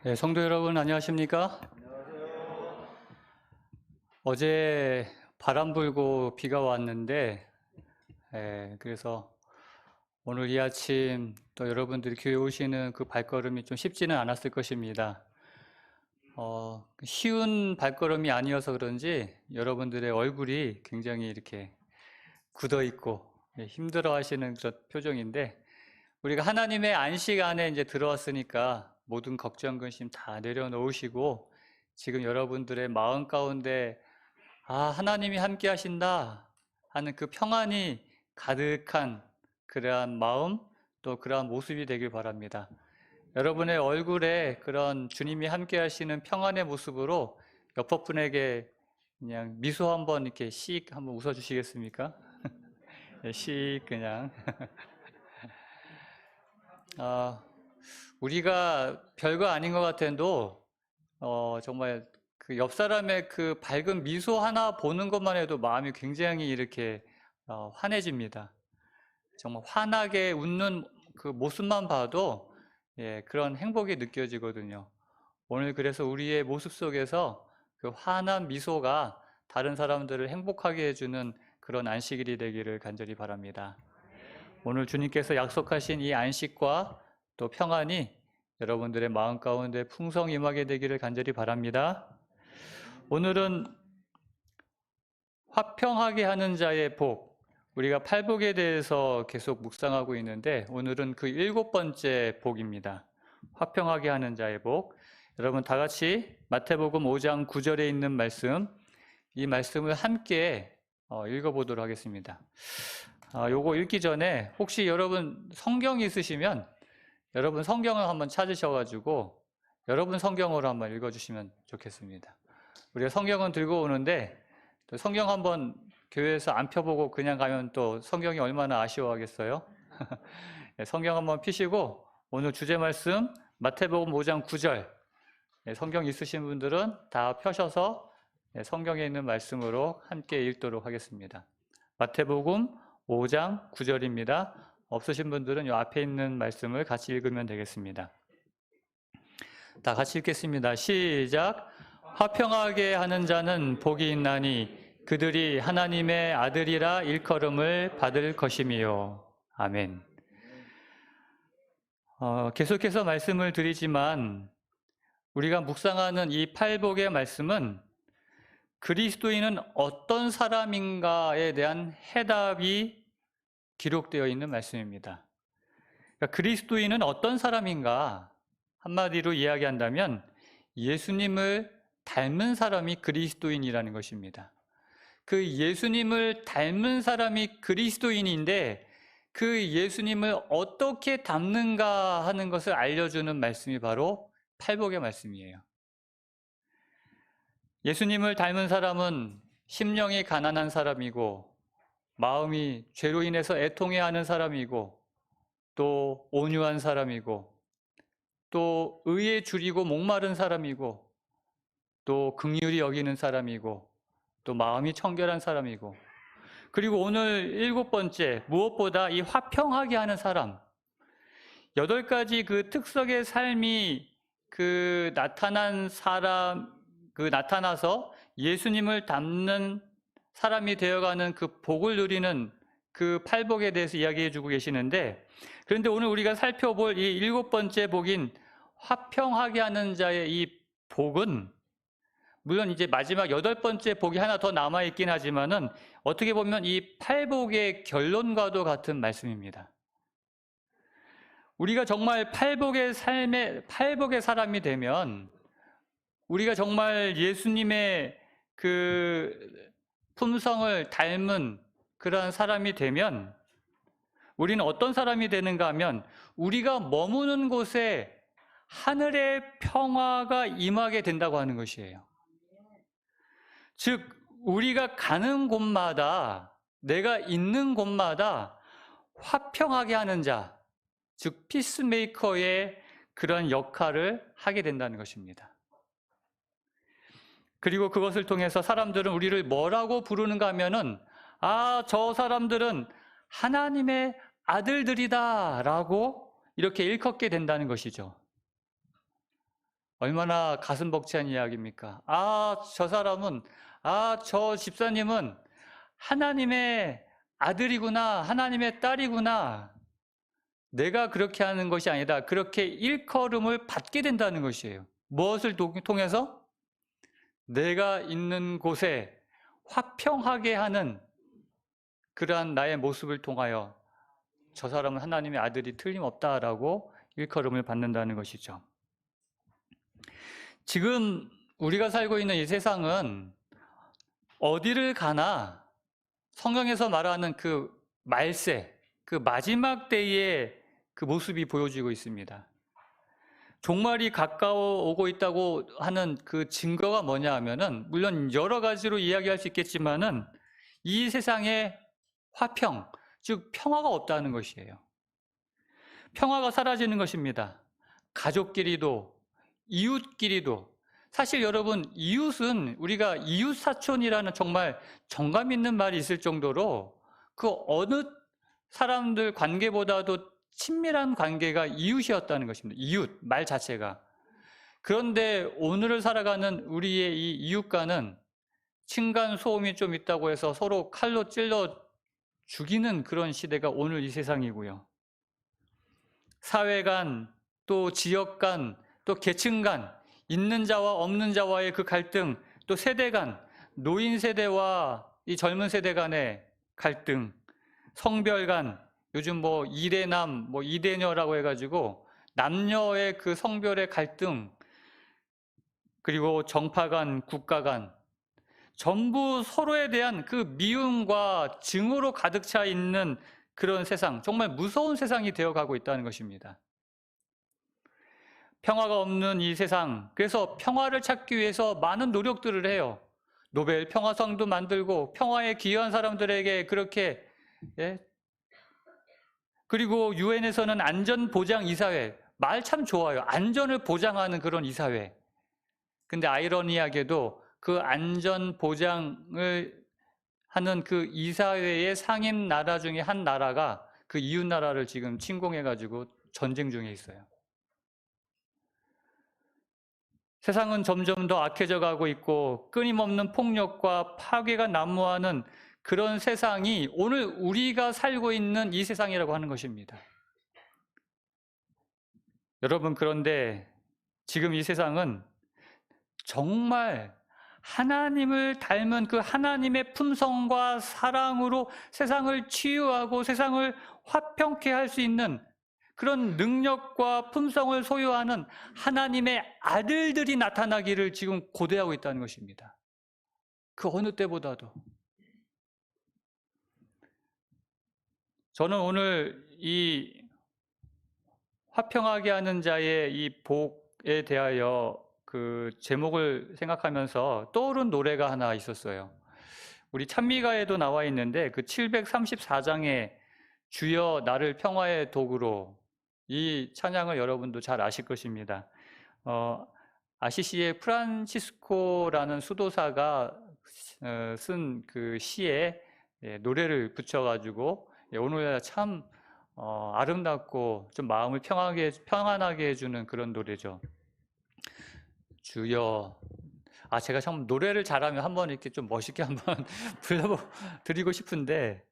네, 성도 여러분 안녕하십니까? 어제 바람 불고 비가 왔는데, 그래서 오늘 이 아침 또 여러분들이 교회 오시는 그 발걸음이 좀 쉽지는 않았을 것입니다. 쉬운 발걸음이 아니어서 그런지 여러분들의 얼굴이 굉장히 이렇게 굳어 있고 힘들어 하시는 그런 표정인데, 우리가 하나님의 안식 안에 이제 들어왔으니까 모든 걱정 근심 다 내려놓으시고 지금 여러분들의 마음 가운데 하나님이 함께 하신다 하는 그 평안이 가득한 그러한 마음, 또 그러한 모습이 되길 바랍니다. 여러분의 얼굴에 그런 주님이 함께 하시는 평안의 모습으로 옆 분에게 그냥 미소 한번 이렇게 씩 한번 웃어 주시겠습니까? 씩 그냥. 아, 우리가 별거 아닌 것 같아도 정말 그 옆 사람의 그 밝은 미소 하나 보는 것만 해도 마음이 굉장히 이렇게 환해집니다. 정말 환하게 웃는 그 모습만 봐도 그런 행복이 느껴지거든요. 오늘 그래서 우리의 모습 속에서 그 환한 미소가 다른 사람들을 행복하게 해주는 그런 안식일이 되기를 간절히 바랍니다. 오늘 주님께서 약속하신 이 안식과 또 평안이 여러분들의 마음 가운데 풍성히 임하게 되기를 간절히 바랍니다. 오늘은 화평하게 하는 자의 복, 우리가 팔복에 대해서 계속 묵상하고 있는데 오늘은 그 7번째 복입니다. 화평하게 하는 자의 복. 여러분 다 같이 마태복음 5장 9절에 있는 말씀, 이 말씀을 함께 읽어보도록 하겠습니다. 요거 읽기 전에 혹시 여러분 성경이 있으시면 여러분 성경을 한번 찾으셔가지고 여러분 성경으로 한번 읽어주시면 좋겠습니다. 우리가 성경은 들고 오는데 또 성경 한번 교회에서 안 펴보고 그냥 가면 또 성경이 얼마나 아쉬워하겠어요? 성경 한번 피시고 오늘 주제 말씀 마태복음 5장 9절 성경 있으신 분들은 다 펴셔서 성경에 있는 말씀으로 함께 읽도록 하겠습니다. 마태복음 5장 9절입니다. 없으신 분들은 이 앞에 있는 말씀을 같이 읽으면 되겠습니다. 다 같이 읽겠습니다. 시작. 화평하게 하는 자는 복이 있나니 그들이 하나님의 아들이라 일컬음을 받을 것임이요. 아멘. 계속해서 말씀을 드리지만 우리가 묵상하는 이 팔복의 말씀은 그리스도인은 어떤 사람인가에 대한 해답이 기록되어 있는 말씀입니다. 그러니까 그리스도인은 어떤 사람인가? 한마디로 이야기한다면 예수님을 닮은 사람이 그리스도인이라는 것입니다. 그 예수님을 닮은 사람이 그리스도인인데 그 예수님을 어떻게 닮는가 하는 것을 알려주는 말씀이 바로 팔복의 말씀이에요. 예수님을 닮은 사람은 심령이 가난한 사람이고 마음이 죄로 인해서 애통해하는 사람이고 또 온유한 사람이고 또 의에 줄이고 목마른 사람이고 또 긍휼히 여기는 사람이고 또 마음이 청결한 사람이고 그리고 오늘 7번째 무엇보다 이 화평하게 하는 사람 8가지 그 특성의 삶이 나타나서 예수님을 닮는 사람이 되어가는 그 복을 누리는 그 팔복에 대해서 이야기해 주고 계시는데 그런데 오늘 우리가 살펴볼 이 7번째 복인 화평하게 하는 자의 이 복은 물론 이제 마지막 8번째 복이 하나 더 남아있긴 하지만은 어떻게 보면 이 팔복의 결론과도 같은 말씀입니다. 우리가 정말 팔복의 사람이 되면 우리가 정말 예수님의 그 품성을 닮은 그러한 사람이 되면 우리는 어떤 사람이 되는가 하면 우리가 머무는 곳에 하늘의 평화가 임하게 된다고 하는 것이에요. 즉 우리가 가는 곳마다 내가 있는 곳마다 화평하게 하는 자, 즉 피스메이커의 그런 역할을 하게 된다는 것입니다. 그리고 그것을 통해서 사람들은 우리를 뭐라고 부르는가 하면은 저 사람들은 하나님의 아들들이다 라고 이렇게 일컫게 된다는 것이죠. 얼마나 가슴 벅찬 이야기입니까? 저 사람은, 저 집사님은 하나님의 아들이구나, 하나님의 딸이구나. 내가 그렇게 하는 것이 아니다. 그렇게 일컬음을 받게 된다는 것이에요. 무엇을 통해서? 내가 있는 곳에 화평하게 하는 그러한 나의 모습을 통하여 저 사람은 하나님의 아들이 틀림없다라고 일컬음을 받는다는 것이죠. 지금 우리가 살고 있는 이 세상은 어디를 가나 성경에서 말하는 그 말세, 그 마지막 때의 그 모습이 보여지고 있습니다. 종말이 가까워 오고 있다고 하는 그 증거가 뭐냐 하면은, 물론 여러 가지로 이야기할 수 있겠지만은 이 세상에 화평, 즉 평화가 없다는 것이에요. 평화가 사라지는 것입니다. 가족끼리도, 이웃끼리도. 사실 여러분, 이웃은 우리가 이웃사촌이라는 정말 정감 있는 말이 있을 정도로 그 어느 사람들 관계보다도 친밀한 관계가 이웃이었다는 것입니다. 이웃, 말 자체가. 그런데 오늘을 살아가는 우리의 이 이웃과는 층간 소음이 좀 있다고 해서 서로 칼로 찔러 죽이는 그런 시대가 오늘 이 세상이고요. 사회 간, 또 지역 간, 또 계층 간, 있는 자와 없는 자와의 그 갈등, 또 세대 간, 노인 세대와 이 젊은 세대 간의 갈등, 성별 간, 요즘 뭐 이대남, 뭐 이대녀라고 해가지고 남녀의 그 성별의 갈등, 그리고 정파 간, 국가 간, 전부 서로에 대한 그 미움과 증오로 가득 차 있는 그런 세상, 정말 무서운 세상이 되어가고 있다는 것입니다. 평화가 없는 이 세상, 그래서 평화를 찾기 위해서 많은 노력들을 해요. 노벨 평화상도 만들고 평화에 기여한 사람들에게 그렇게, 그리고 유엔에서는 안전보장이사회, 말 참 좋아요. 안전을 보장하는 그런 이사회. 근데 아이러니하게도 그 안전보장을 하는 그 이사회의 상임 나라 중에 한 나라가 그 이웃 나라를 지금 침공해가지고 전쟁 중에 있어요. 세상은 점점 더 악해져 가고 있고 끊임없는 폭력과 파괴가 난무하는 그런 세상이 오늘 우리가 살고 있는 이 세상이라고 하는 것입니다. 여러분, 그런데 지금 이 세상은 정말 하나님을 닮은 그 하나님의 품성과 사랑으로 세상을 치유하고 세상을 화평케 할 수 있는 그런 능력과 품성을 소유하는 하나님의 아들들이 나타나기를 지금 고대하고 있다는 것입니다. 그 어느 때보다도. 저는 오늘 이 화평하게 하는 자의 이 복에 대하여 그 제목을 생각하면서 떠오른 노래가 하나 있었어요. 우리 찬미가에도 나와 있는데 그 734장에 주여 나를 평화의 도구로, 이 찬양을 여러분도 잘 아실 것입니다. 아시시의 프란치스코라는 수도사가 쓴 그 시에 노래를 붙여가지고 오늘 참 아름답고 좀 마음을 평안하게 해주는 그런 노래죠. 주여, 제가 참 노래를 잘하면 한번 이렇게 좀 멋있게 한번 불러드리고 싶은데,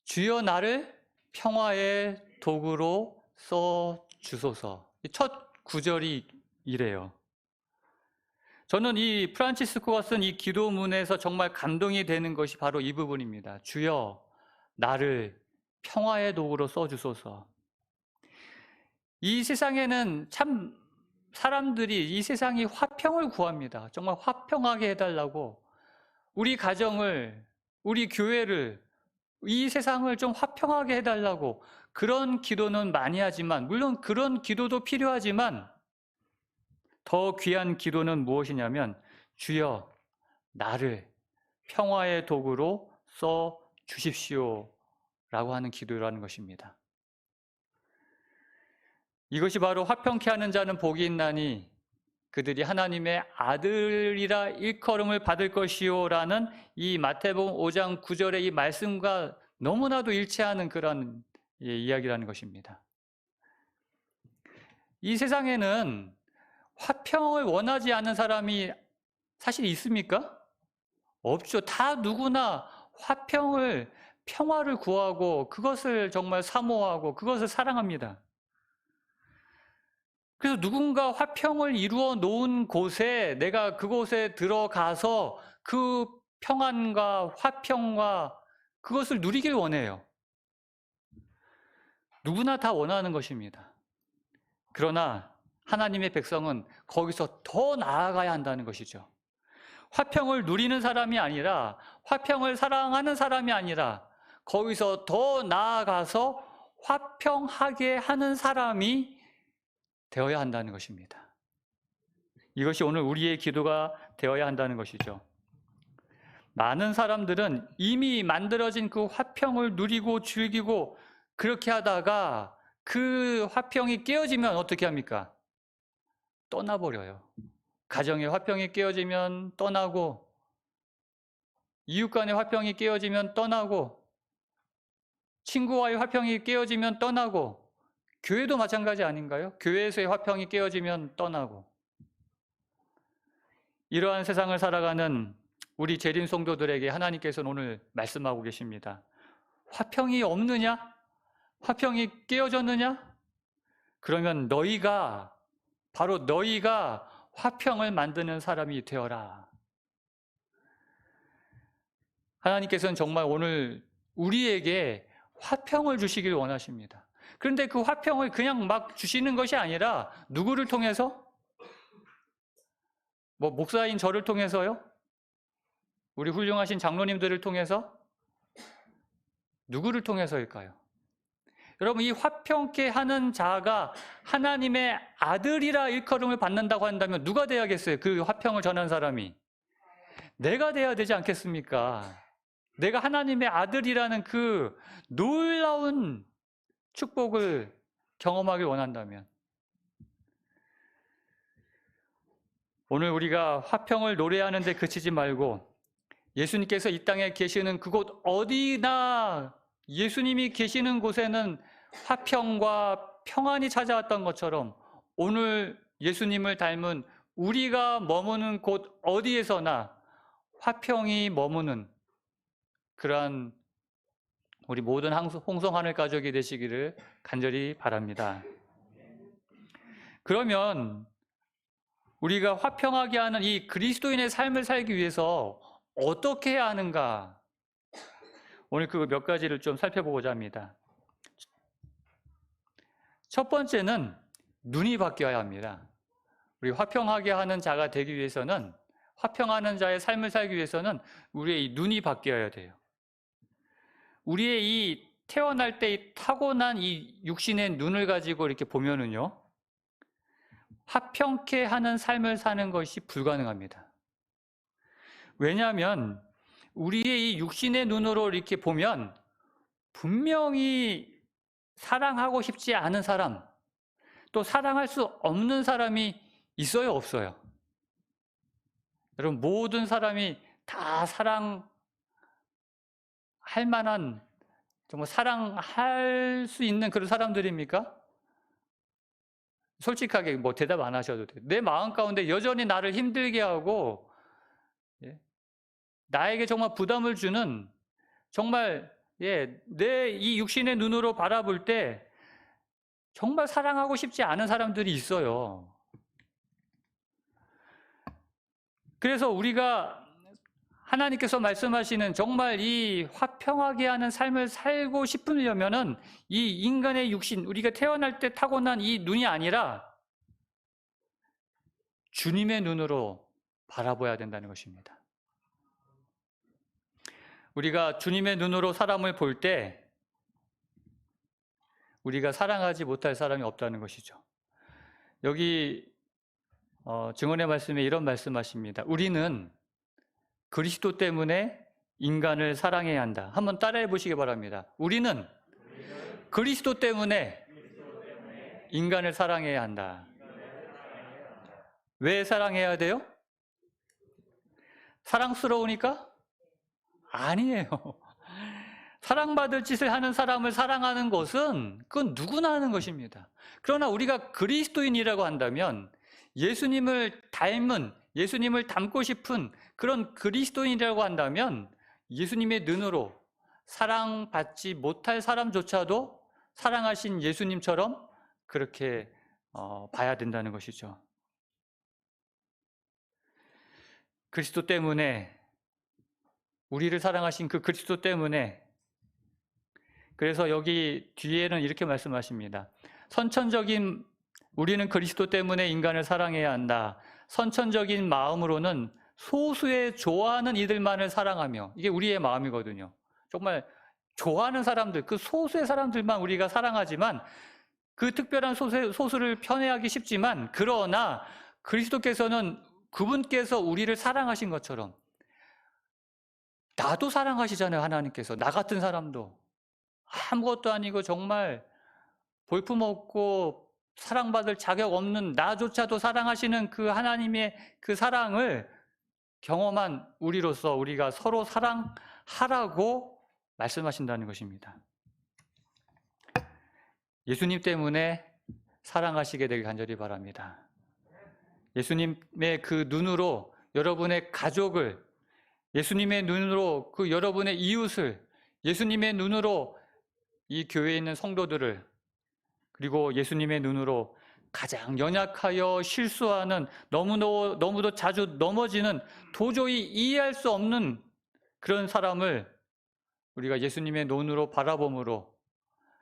주여 나를 평화의 도구로 써 주소서. 첫 구절이 이래요. 저는 이 프란치스코가 쓴 이 기도문에서 정말 감동이 되는 것이 바로 이 부분입니다. 주여 나를 평화의 도구로 써 주소서. 이 세상에는 참 사람들이 이 세상이 화평을 구합니다. 정말 화평하게 해달라고. 우리 가정을, 우리 교회를, 이 세상을 좀 화평하게 해달라고 그런 기도는 많이 하지만, 물론 그런 기도도 필요하지만 더 귀한 기도는 무엇이냐면 주여 나를 평화의 도구로 써 주십시오 라고 하는 기도라는 것입니다. 이것이 바로 화평케 하는 자는 복이 있나니 그들이 하나님의 아들이라 일컬음을 받을 것이요 라는 이 마태복음 5장 9절의 이 말씀과 너무나도 일치하는 그런 이야기라는 것입니다. 이 세상에는 화평을 원하지 않는 사람이 사실 있습니까? 없죠. 다 누구나 화평을, 평화를 구하고 그것을 정말 사모하고 그것을 사랑합니다. 그래서 누군가 화평을 이루어 놓은 곳에 내가 그곳에 들어가서 그 평안과 화평과 그것을 누리길 원해요. 누구나 다 원하는 것입니다. 그러나 하나님의 백성은 거기서 더 나아가야 한다는 것이죠. 화평을 누리는 사람이 아니라, 화평을 사랑하는 사람이 아니라 거기서 더 나아가서 화평하게 하는 사람이 되어야 한다는 것입니다. 이것이 오늘 우리의 기도가 되어야 한다는 것이죠. 많은 사람들은 이미 만들어진 그 화평을 누리고 즐기고 그렇게 하다가 그 화평이 깨어지면 어떻게 합니까? 떠나버려요. 가정의 화평이 깨어지면 떠나고, 이웃 간의 화평이 깨어지면 떠나고, 친구와의 화평이 깨어지면 떠나고, 교회도 마찬가지 아닌가요? 교회에서의 화평이 깨어지면 떠나고. 이러한 세상을 살아가는 우리 재림 성도들에게 하나님께서는 오늘 말씀하고 계십니다. 화평이 없느냐? 화평이 깨어졌느냐? 그러면 너희가, 바로 너희가 화평을 만드는 사람이 되어라. 하나님께서는 정말 오늘 우리에게 화평을 주시길 원하십니다. 그런데 그 화평을 그냥 막 주시는 것이 아니라 누구를 통해서? 목사인 저를 통해서요? 우리 훌륭하신 장로님들을 통해서? 누구를 통해서일까요? 여러분, 이 화평케 하는 자가 하나님의 아들이라 일컬음을 받는다고 한다면 누가 돼야겠어요? 그 화평을 전하는 사람이. 내가 돼야 되지 않겠습니까? 내가 하나님의 아들이라는 그 놀라운 축복을 경험하길 원한다면. 오늘 우리가 화평을 노래하는 데 그치지 말고 예수님께서 이 땅에 계시는 그곳 어디나 예수님이 계시는 곳에는 화평과 평안이 찾아왔던 것처럼 오늘 예수님을 닮은 우리가 머무는 곳 어디에서나 화평이 머무는 그러한 우리 모든 홍성하늘 가족이 되시기를 간절히 바랍니다. 그러면 우리가 화평하게 하는 이 그리스도인의 삶을 살기 위해서 어떻게 해야 하는가? 오늘 그 몇 가지를 좀 살펴보고자 합니다. 첫 번째는 눈이 바뀌어야 합니다. 우리 화평하게 하는 자가 되기 위해서는, 화평하는 자의 삶을 살기 위해서는 우리의 이 눈이 바뀌어야 돼요. 우리의 이 태어날 때 이 타고난 이 육신의 눈을 가지고 이렇게 보면은요, 화평케 하는 삶을 사는 것이 불가능합니다. 왜냐하면 우리의 이 육신의 눈으로 이렇게 보면 분명히 사랑하고 싶지 않은 사람, 또 사랑할 수 없는 사람이 있어요, 없어요? 여러분, 모든 사람이 다 사랑할 만한, 정말 사랑할 수 있는 그런 사람들입니까? 솔직하게 대답 안 하셔도 돼요. 내 마음 가운데 여전히 나를 힘들게 하고, 나에게 정말 부담을 주는, 정말 내 이 육신의 눈으로 바라볼 때 정말 사랑하고 싶지 않은 사람들이 있어요. 그래서 우리가 하나님께서 말씀하시는 정말 이 화평하게 하는 삶을 살고 싶으려면은 이 인간의 육신, 우리가 태어날 때 타고난 이 눈이 아니라 주님의 눈으로 바라봐야 된다는 것입니다. 우리가 주님의 눈으로 사람을 볼 때 우리가 사랑하지 못할 사람이 없다는 것이죠. 여기 증언의 말씀에 이런 말씀하십니다. 우리는 그리스도 때문에 인간을 사랑해야 한다. 한번 따라해 보시기 바랍니다. 우리는 그리스도 때문에 인간을 사랑해야 한다. 왜 사랑해야 돼요? 사랑스러우니까? 아니에요. 사랑받을 짓을 하는 사람을 사랑하는 것은 그건 누구나 하는 것입니다. 그러나 우리가 그리스도인이라고 한다면 예수님을 닮은, 예수님을 닮고 싶은 그런 그리스도인이라고 한다면 예수님의 눈으로 사랑받지 못할 사람조차도 사랑하신 예수님처럼 그렇게 봐야 된다는 것이죠. 그리스도 때문에, 우리를 사랑하신 그 그리스도 때문에, 그래서 여기 뒤에는 이렇게 말씀하십니다. 우리는 그리스도 때문에 인간을 사랑해야 한다. 선천적인 마음으로는 소수의 좋아하는 이들만을 사랑하며, 이게 우리의 마음이거든요. 정말 좋아하는 사람들, 그 소수의 사람들만 우리가 사랑하지만 그 특별한 소수를 편애하기 쉽지만, 그러나 그리스도께서는 그분께서 우리를 사랑하신 것처럼 나도 사랑하시잖아요. 하나님께서 나 같은 사람도 아무것도 아니고 정말 볼품없고 사랑받을 자격 없는 나조차도 사랑하시는 그 하나님의 그 사랑을 경험한 우리로서 우리가 서로 사랑하라고 말씀하신다는 것입니다. 예수님 때문에 사랑하시게 되길 간절히 바랍니다. 예수님의 그 눈으로 여러분의 가족을, 예수님의 눈으로 그 여러분의 이웃을, 예수님의 눈으로 이 교회에 있는 성도들을, 그리고 예수님의 눈으로 가장 연약하여 실수하는, 너무도 자주 넘어지는, 도저히 이해할 수 없는 그런 사람을 우리가 예수님의 눈으로 바라봄으로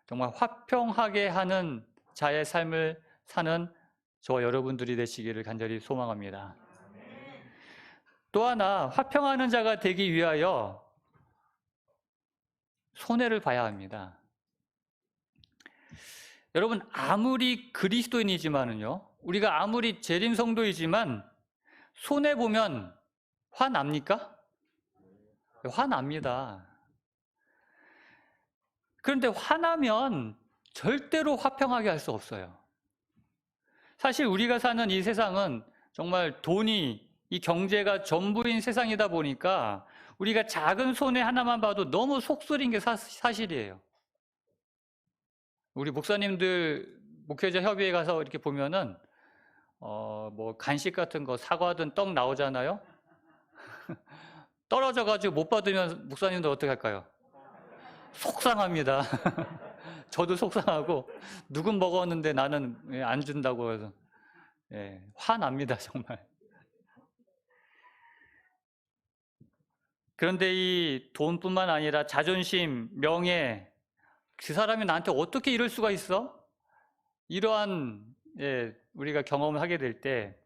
정말 화평하게 하는 자의 삶을 사는 저와 여러분들이 되시기를 간절히 소망합니다. 또 하나, 화평하는 자가 되기 위하여 손해를 봐야 합니다. 여러분, 아무리 그리스도인이지만은요, 우리가 아무리 재림 성도이지만 손해보면 화납니까? 화납니다. 그런데 화나면 절대로 화평하게 할 수 없어요. 사실 우리가 사는 이 세상은 정말 돈이, 이 경제가 전부인 세상이다 보니까 우리가 작은 손해 하나만 봐도 너무 속쓰린 게 사실이에요. 우리 목사님들 목회자 협의회 가서 이렇게 보면은 뭐 간식 같은 거, 사과든 떡 나오잖아요. 떨어져가지고 못 받으면 목사님들 어떻게 할까요? 속상합니다. 저도 속상하고, 누군 먹었는데 나는 안 준다고 해서 화납니다, 정말. 그런데 이 돈뿐만 아니라 자존심, 명예, 그 사람이 나한테 어떻게 이럴 수가 있어? 이러한 우리가 경험을 하게 될 때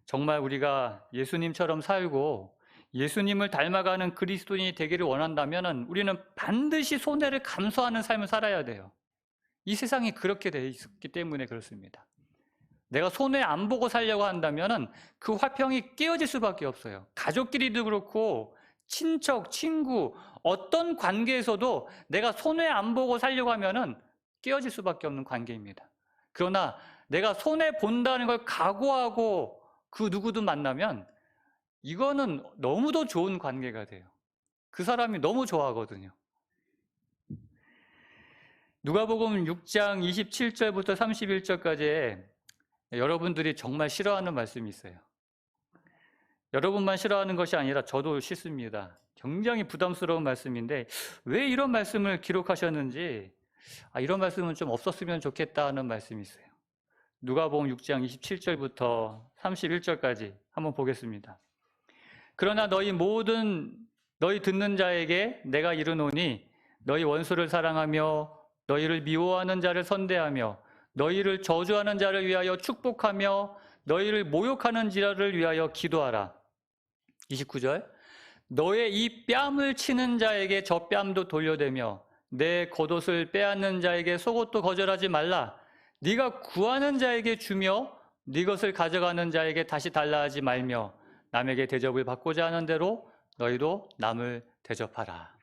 정말 우리가 예수님처럼 살고 예수님을 닮아가는 그리스도인이 되기를 원한다면 우리는 반드시 손해를 감수하는 삶을 살아야 돼요. 이 세상이 그렇게 되어 있기 때문에 그렇습니다. 내가 손해 안 보고 살려고 한다면 그 화평이 깨어질 수밖에 없어요. 가족끼리도 그렇고 친척, 친구, 어떤 관계에서도 내가 손해 안 보고 살려고 하면 깨어질 수밖에 없는 관계입니다. 그러나 내가 손해 본다는 걸 각오하고 그 누구든 만나면 이거는 너무도 좋은 관계가 돼요. 그 사람이 너무 좋아하거든요. 누가복음 6장 27절부터 31절까지에 여러분들이 정말 싫어하는 말씀이 있어요. 여러분만 싫어하는 것이 아니라 저도 싫습니다. 굉장히 부담스러운 말씀인데 왜 이런 말씀을 기록하셨는지, 이런 말씀은 좀 없었으면 좋겠다는 말씀이 있어요. 누가복음 6장 27절부터 31절까지 한번 보겠습니다. 그러나 너희 듣는 자에게 내가 이르노니 너희 원수를 사랑하며 너희를 미워하는 자를 선대하며 너희를 저주하는 자를 위하여 축복하며 너희를 모욕하는 자를 위하여 기도하라. 29절, 너의 이 뺨을 치는 자에게 저 뺨도 돌려대며 내 겉옷을 빼앗는 자에게 속옷도 거절하지 말라. 네가 구하는 자에게 주며 네 것을 가져가는 자에게 다시 달라 하지 말며 남에게 대접을 받고자 하는 대로 너희도 남을 대접하라.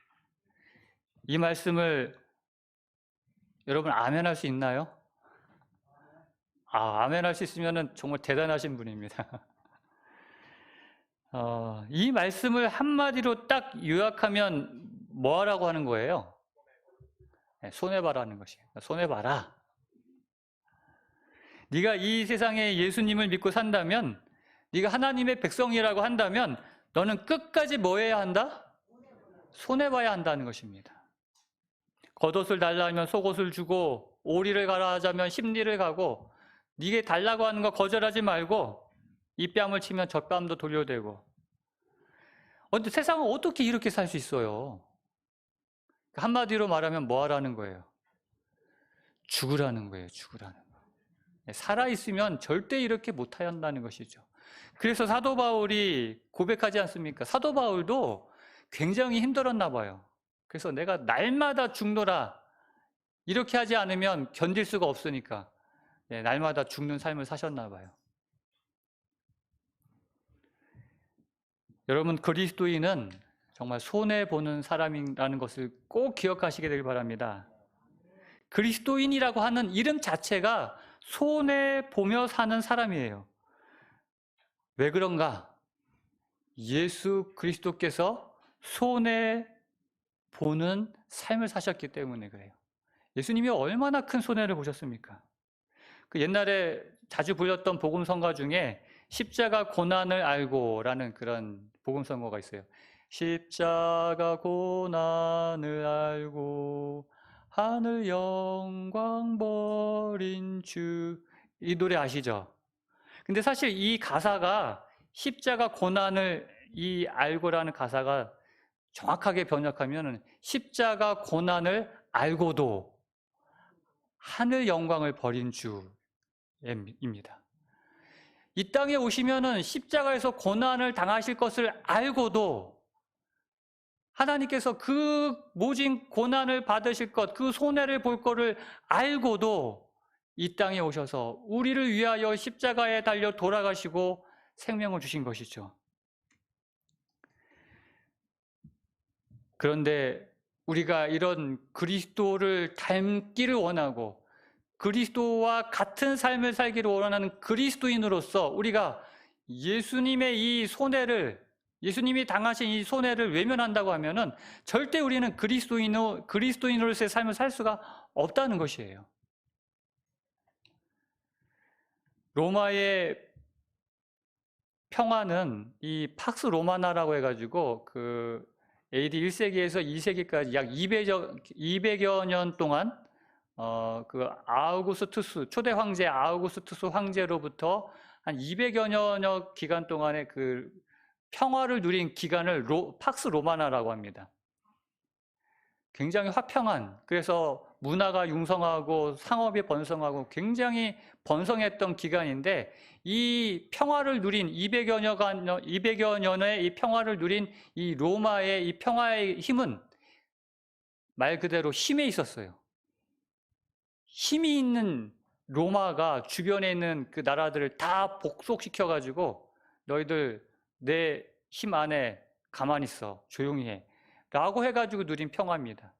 이 말씀을 여러분 아멘 할 수 있나요? 아멘 할 수 있으면 정말 대단하신 분입니다. 이 말씀을 한마디로 딱 요약하면 뭐 하라고 하는 거예요? 네, 손해봐라는 것이에요. 손해봐라. 네가 이 세상에 예수님을 믿고 산다면, 네가 하나님의 백성이라고 한다면 너는 끝까지 뭐 해야 한다? 손해봐야 한다는 것입니다. 겉옷을 달라 하면 속옷을 주고, 오리를 가라 하자면 십리를 가고, 네게 달라고 하는 거 거절하지 말고 이 뺨을 치면 저 뺨도 돌려대고. 근데 세상은 어떻게 이렇게 살 수 있어요? 한마디로 말하면 뭐 하라는 거예요? 죽으라는 거예요. 죽으라는 거. 살아있으면 절대 이렇게 못한다는 것이죠. 그래서 사도 바울이 고백하지 않습니까? 사도 바울도 굉장히 힘들었나 봐요. 그래서 내가 날마다 죽노라, 이렇게 하지 않으면 견딜 수가 없으니까 날마다 죽는 삶을 사셨나 봐요. 여러분, 그리스도인은 정말 손해보는 사람이라는 것을 꼭 기억하시게 되길 바랍니다. 그리스도인이라고 하는 이름 자체가 손해보며 사는 사람이에요. 왜 그런가? 예수 그리스도께서 손해보는 삶을 사셨기 때문에 그래요. 예수님이 얼마나 큰 손해를 보셨습니까? 그 옛날에 자주 불렸던 복음성가 중에 십자가 고난을 알고라는 그런 복음성가가 있어요. 십자가 고난을 알고 하늘 영광 버린 주, 이 노래 아시죠? 근데 사실 이 가사가 십자가 고난을 이 알고라는 가사가 정확하게 번역하면 십자가 고난을 알고도 하늘 영광을 버린 주입니다. 이 땅에 오시면은 십자가에서 고난을 당하실 것을 알고도 하나님께서 그 모진 고난을 받으실 것, 그 손해를 볼 거를 알고도 이 땅에 오셔서 우리를 위하여 십자가에 달려 돌아가시고 생명을 주신 것이죠. 그런데 우리가 이런 그리스도를 닮기를 원하고 그리스도와 같은 삶을 살기를 원하는 그리스도인으로서 우리가 예수님의 이 손해를, 예수님이 당하신 이 손해를 외면한다고 하면은 절대 우리는 그리스도인으로서의 삶을 살 수가 없다는 것이에요. 로마의 평화는 이 팍스 로마나라고 해가지고 그 AD 1세기에서 2세기까지 약 200여 년 동안 그 아우구스투스, 초대 황제 아우구스투스 황제로부터 한 200여 년여 기간 동안의 그 평화를 누린 기간을 팍스 로마나라고 합니다. 굉장히 화평한, 그래서 문화가 융성하고 상업이 번성하고 굉장히 번성했던 기간인데 이 평화를 누린 200여 년의 이 평화를 누린 이 로마의 이 평화의 힘은 말 그대로 힘에 있었어요. 힘이 있는 로마가 주변에 있는 그 나라들을 다 복속시켜가지고 너희들 내 힘 안에 가만히 있어, 조용히 해 라고 해가지고 누린 평화입니다.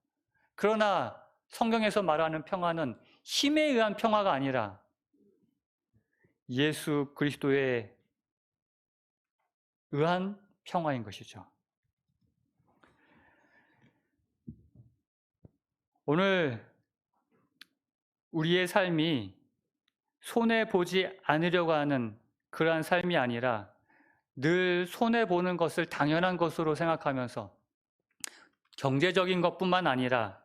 그러나 성경에서 말하는 평화는 힘에 의한 평화가 아니라 예수 그리스도에 의한 평화인 것이죠. 오늘 우리의 삶이 손해보지 않으려고 하는 그러한 삶이 아니라 늘 손해보는 것을 당연한 것으로 생각하면서 경제적인 것뿐만 아니라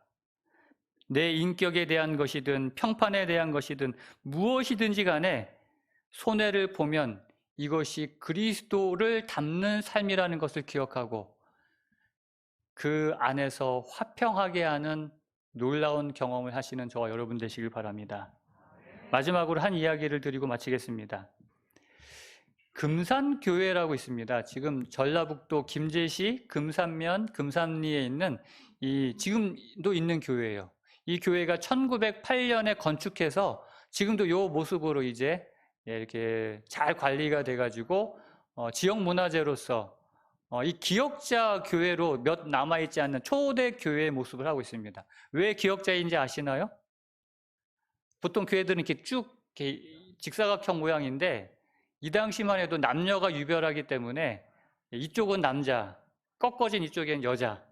내 인격에 대한 것이든 평판에 대한 것이든 무엇이든지 간에 손해를 보면 이것이 그리스도를 닮는 삶이라는 것을 기억하고 그 안에서 화평하게 하는 놀라운 경험을 하시는 저와 여러분 되시길 바랍니다. 마지막으로 한 이야기를 드리고 마치겠습니다. 금산교회라고 있습니다. 지금 전라북도 김제시 금산면 금산리에 있는 지금도 있는 교회예요. 이 교회가 1908년에 건축해서 지금도 이 모습으로 이제 이렇게 잘 관리가 돼가지고 지역 문화재로서 이 기억자 교회로 몇 남아있지 않는 초대 교회의 모습을 하고 있습니다. 왜 기억자인지 아시나요? 보통 교회들은 이렇게 쭉 이렇게 직사각형 모양인데 이 당시만 해도 남녀가 유별하기 때문에 이쪽은 남자, 꺾어진 이쪽엔 여자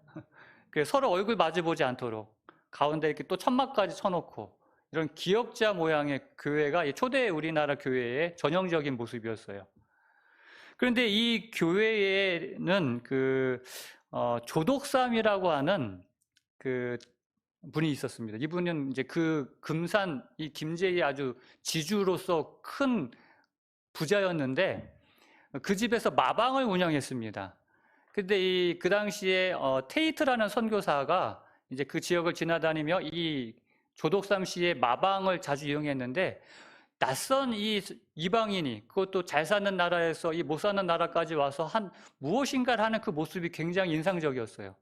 그래서 서로 얼굴 마주보지 않도록 가운데 이렇게 또 천막까지 쳐놓고 이런 기역자 모양의 교회가 이 초대 우리나라 교회의 전형적인 모습이었어요. 그런데 이 교회에는 조독삼이라고 하는 그 분이 있었습니다. 이분은 이제 그 금산 이 김제의 아주 지주로서 큰 부자였는데 그 집에서 마방을 운영했습니다. 근데 그 당시에 테이트라는 선교사가 이제 그 지역을 지나다니며 이 조독삼 씨의 마방을 자주 이용했는데 낯선 이 이방인이 그것도 잘 사는 나라에서 이 못 사는 나라까지 와서 무엇인가를 하는 그 모습이 굉장히 인상적이었어요.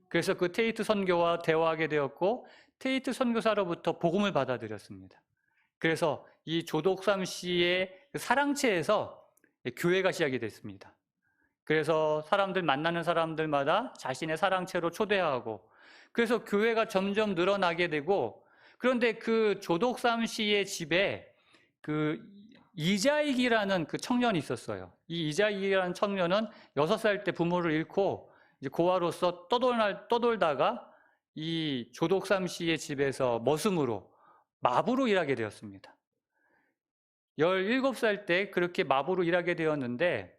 그래서 그 테이트 선교와 대화하게 되었고 테이트 선교사로부터 복음을 받아들였습니다. 그래서 이 조독삼 씨의 사랑채에서 교회가 시작이 됐습니다. 그래서 사람들 만나는 사람들마다 자신의 사랑채로 초대하고 그래서 교회가 점점 늘어나게 되고 그런데 그 조독삼 씨의 집에 그 이자익이라는 그 청년이 있었어요. 이 이자익이라는 청년은 6살 때 부모를 잃고 이제 고아로서 떠돌다가 이 조독삼 씨의 집에서 머슴으로 마부로 일하게 되었습니다. 17살 때 그렇게 마부로 일하게 되었는데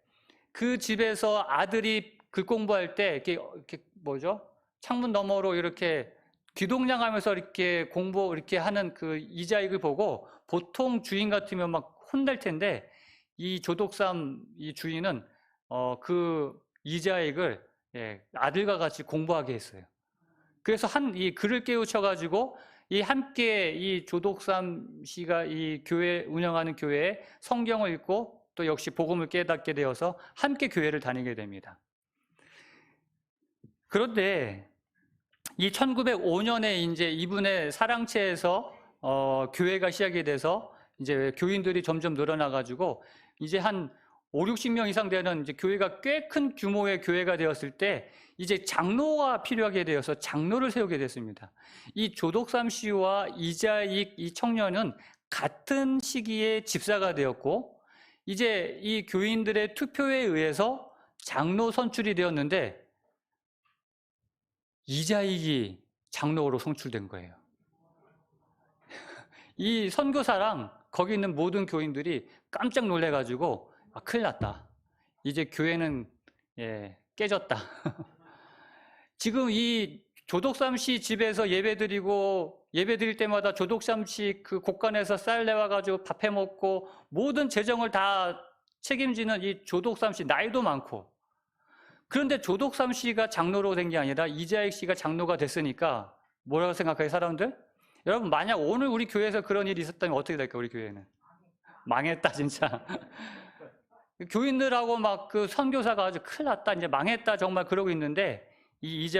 그 집에서 아들이 글 공부할 때 이렇게 뭐죠? 창문 너머로 이렇게 귀동냥하면서 이렇게 이렇게 하는 그 이자익을 보고 보통 주인 같으면 막 혼날 텐데 이 조독삼 이 주인은 그 이자익을 아들과 같이 공부하게 했어요. 그래서 이 글을 깨우쳐가지고 함께 이 조독삼 씨가 이 교회 운영하는 교회에 성경을 읽고 또 역시 복음을 깨닫게 되어서 함께 교회를 다니게 됩니다. 그런데 이 1905년에 이제 이분의 사랑채에서 교회가 시작이 돼서 이제 교인들이 점점 늘어나가지고 이제 한 5, 60명 이상 되는 이제 교회가 꽤 큰 규모의 교회가 되었을 때 이제 장로가 필요하게 되어서 장로를 세우게 됐습니다. 이 조독삼 씨와 이자익 이 청년은 같은 시기에 집사가 되었고 이제 이 교인들의 투표에 의해서 장로 선출이 되었는데 이자익이 장로로 선출된 거예요. 이 선교사랑 거기 있는 모든 교인들이 깜짝 놀래가지고 큰일 났다. 이제 교회는 깨졌다. 지금 이 조독삼 씨 집에서 예배드릴 때마다 조독삼 씨 그 곳간에서 쌀 내와가지고 밥 해먹고 모든 재정을 다 책임지는 이 조독삼 씨 나이도 많고 그런데 조독삼 씨가 장로로 된 게 아니라 이자익 씨가 장로가 됐으니까 뭐라고 생각해요, 사람들? 여러분, 만약 오늘 우리 교회에서 그런 일이 있었다면 어떻게 될까요, 우리 교회는? 망했다, 진짜. 교인들하고 막 그 선교사가 아주 큰일 났다, 이제 망했다, 정말 그러고 있는데 이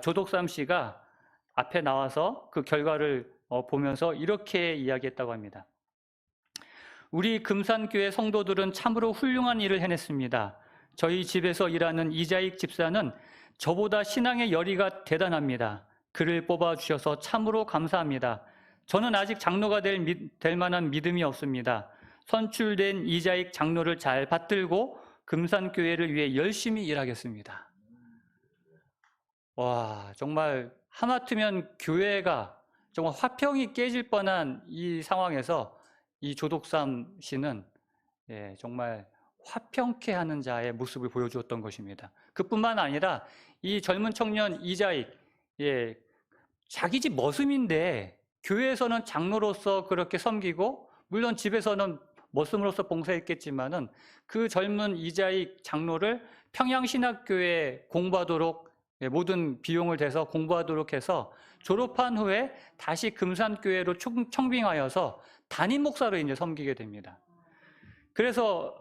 조독삼 씨가 앞에 나와서 그 결과를 보면서 이렇게 이야기했다고 합니다. 우리 금산교회 성도들은 참으로 훌륭한 일을 해냈습니다. 저희 집에서 일하는 이자익 집사는 저보다 신앙의 열의가 대단합니다. 그를 뽑아주셔서 참으로 감사합니다. 저는 아직 장로가 될 만한 믿음이 없습니다. 선출된 이자익 장로를 잘 받들고 금산교회를 위해 열심히 일하겠습니다. 와, 정말 하마터면 교회가 정말 화평이 깨질 뻔한 이 상황에서 이 조독삼 씨는 정말 화평케 하는 자의 모습을 보여주었던 것입니다. 그뿐만 아니라 이 젊은 청년 이자익, 자기 집 머슴인데 교회에서는 장로로서 그렇게 섬기고 물론 집에서는 머슴으로서 봉사했겠지만은 그 젊은 이자익 장로를 평양신학교에 공부하도록 모든 비용을 대서 공부하도록 해서 졸업한 후에 다시 금산교회로 청빙하여서 담임 목사로 이제 섬기게 됩니다. 그래서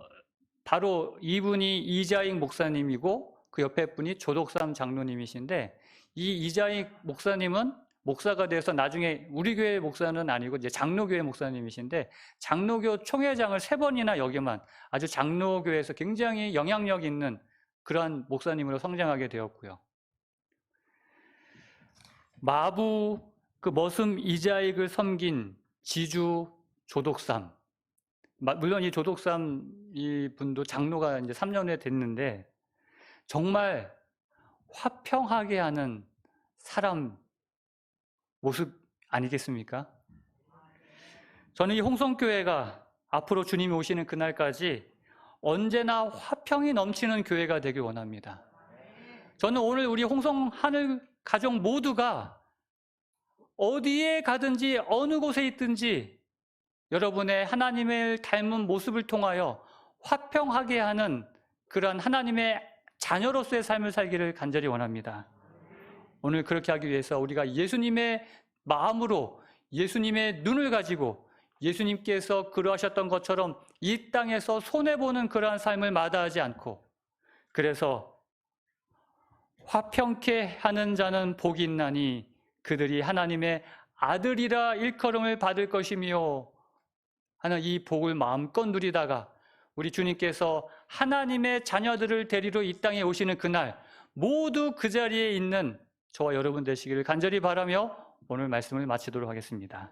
바로 이분이 이자익 목사님이고 그 옆에 분이 조독삼 장로님이신데 이 이자익 목사님은 목사가 돼서 나중에 우리 교회 목사는 아니고 이제 장로교회 목사님이신데 장로교 총회장을 3번이나 역임한 아주 장로교회에서 굉장히 영향력 있는 그러한 목사님으로 성장하게 되었고요. 마부 그 머슴 이자익을 섬긴 지주 조독삼, 물론 이 조독삼 이 분도 장로가 이제 3년 후에 됐는데 정말 화평하게 하는 사람 모습 아니겠습니까? 저는 이 홍성교회가 앞으로 주님이 오시는 그날까지 언제나 화평이 넘치는 교회가 되길 원합니다. 저는 오늘 우리 홍성 하늘 가족 모두가 어디에 가든지 어느 곳에 있든지 여러분의 하나님을 닮은 모습을 통하여 화평하게 하는 그런 하나님의 자녀로서의 삶을 살기를 간절히 원합니다. 오늘 그렇게 하기 위해서 우리가 예수님의 마음으로 예수님의 눈을 가지고 예수님께서 그러하셨던 것처럼 이 땅에서 손해보는 그러한 삶을 마다하지 않고, 그래서 화평케 하는 자는 복이 있나니 그들이 하나님의 아들이라 일컬음을 받을 것이며 하는 이 복을 마음껏 누리다가 우리 주님께서 하나님의 자녀들을 데리러 이 땅에 오시는 그날 모두 그 자리에 있는 저와 여러분 되시기를 간절히 바라며 오늘 말씀을 마치도록 하겠습니다.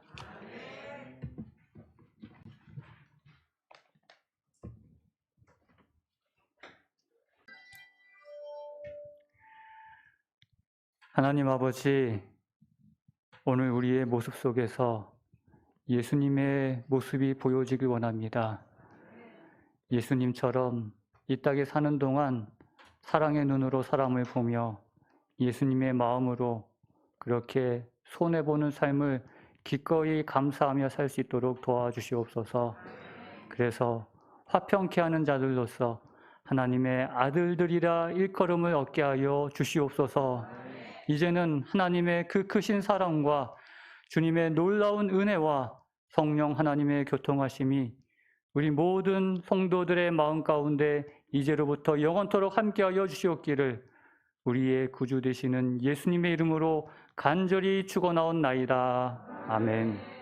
하나님 아버지, 오늘 우리의 모습 속에서 예수님의 모습이 보여지길 원합니다. 예수님처럼 이 땅에 사는 동안 사랑의 눈으로 사람을 보며 예수님의 마음으로 그렇게 손해보는 삶을 기꺼이 감사하며 살 수 있도록 도와주시옵소서. 그래서 화평케 하는 자들로서 하나님의 아들들이라 일컬음을 얻게 하여 주시옵소서. 이제는 하나님의 그 크신 사랑과 주님의 놀라운 은혜와 성령 하나님의 교통하심이 우리 모든 성도들의 마음 가운데 이제로부터 영원토록 함께하여 주시옵기를 우리의 구주 되시는 예수님의 이름으로 간절히 축원하옵나이다. 아멘.